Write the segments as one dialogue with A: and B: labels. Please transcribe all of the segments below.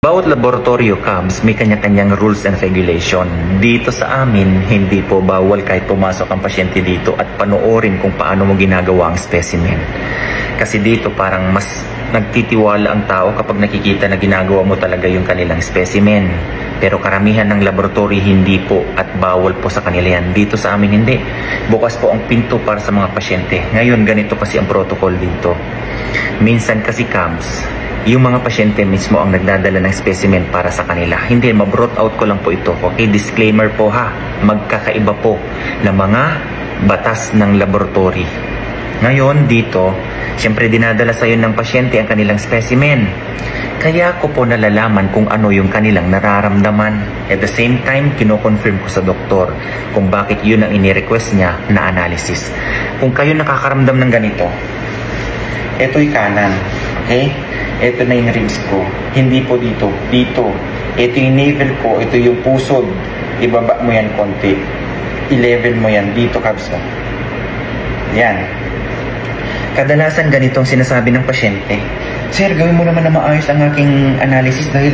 A: Bawat laboratorio, Cubs, may kanya-kanyang rules and regulation. Dito sa amin, hindi po bawal kahit pumasok ang pasyente dito at panoorin kung paano mo ginagawa ang specimen. Kasi dito parang mas nagtitiwala ang tao kapag nakikita na ginagawa mo talaga yung kanilang specimen. Pero karamihan ng laboratory hindi po at bawal po sa kanila yan. Dito sa amin hindi. Bukas po ang pinto para sa mga pasyente. Ngayon ganito kasi ang protocol dito. Minsan kasi, Cubs, yung mga pasyente mismo ang nagdadala ng specimen para sa kanila. Hindi, ma-brought out ko lang po ito. Okay, disclaimer po ha. Magkakaiba po ng mga batas ng laboratory. Ngayon dito, siyempre dinadala sa iyo ng pasyente ang kanilang specimen. Kaya ko po nalalaman kung ano yung kanilang nararamdaman. At the same time, kino-confirm ko sa doktor kung bakit yun ang ini-request niya na analysis. Kung kayo nakakaramdam ng ganito, eto'y kanan. Okay? Ito na yung ribs ko. Hindi po dito. Dito. Ito yung navel ko. Ito yung pusod. Ibaba mo yan konti. I-level mo yan. Dito, Cubs mo. Yan. Kadalasan ganitong sinasabi ng pasyente. Sir, gawin mo naman na maayos ang aking analysis dahil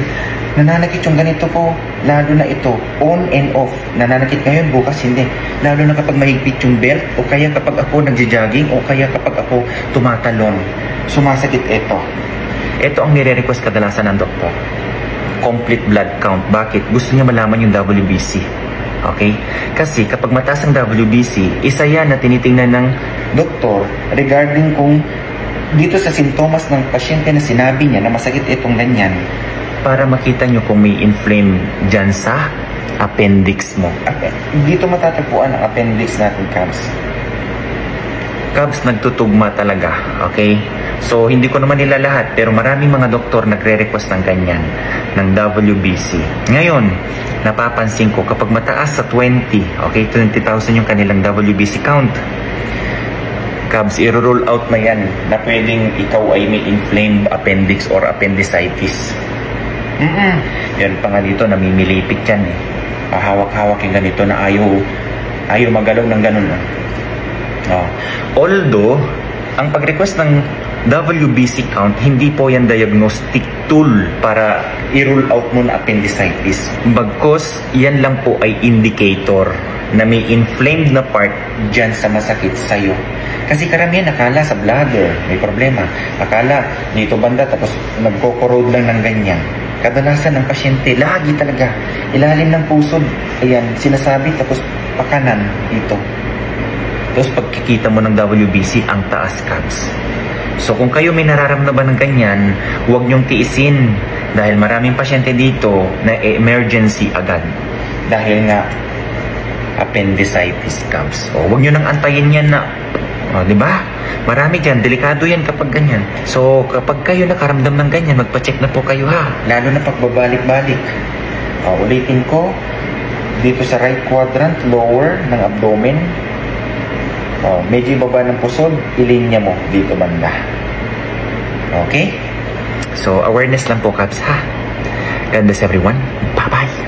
A: nananakit yung ganito ko. Lalo na ito. On and off. Nananakit ngayon, bukas hindi. Lalo na kapag mahigpit yung belt o kaya kapag ako nagja-jogging o kaya kapag ako tumatalon. Sumasakit ito. Ito ang nire-request kadalasan ng doktor. Complete blood count. Bakit? Gusto niya malaman yung WBC. Okay? Kasi kapag mataas ang WBC, isa yan na tinitingnan ng doktor regarding kung dito sa sintomas ng pasyente na sinabi niya na masakit itong ganyan para makita nyo kung may inflame dyan sa appendix mo. Dito matatagpuan ang appendix natin, Cubs. Cubs, nagtutugma talaga. Okay? So, hindi ko naman nila lahat, pero maraming mga doktor nagre-request ng ganyan, ng WBC. Ngayon, napapansin ko, kapag mataas sa 20, okay, 20,000 yung kanilang WBC count, Cubs, i-roll out na yan na pwedeng ikaw ay may inflamed appendix or appendicitis. Yan pa nga dito, namimilipit yan eh. Pahawak-hawak yung ganito na ayaw magalaw ng ganun. Although, ang pag-request ng WBC count, hindi po yan diagnostic tool para i-rule out mo na appendicitis. Bagkus, yan lang po ay indicator na may inflamed na part dyan sa masakit sa'yo. Kasi karamihan akala sa bladder may problema. Akala dito banda tapos nagko-corrode lang ng ganyan. Kadalasan ng pasyente, lagi talaga, ilalim ng pusod. Ayan, sinasabi tapos pakanan dito. Tapos pagkikita mo ng WBC, ang taas, Cubs. So kung kayo may nararamdaman ng ganyan, huwag niyong tiisin dahil maraming pasyente dito na emergency agad. Dahil nga appendicitis, Cubs. O huwag niyo nang antayin yan na, di ba? Marami dyan, delikado yan kapag ganyan. So kapag kayo nakaramdam ng ganyan, magpa-check na po kayo ha. Lalo na pagbabalik-balik. Ulitin ko, dito sa right quadrant, lower ng abdomen. Medyo ibaba ng pusod, ilinya mo dito banda. Okay? So, awareness lang po, Cubs, ha? God bless everyone. Bye-bye!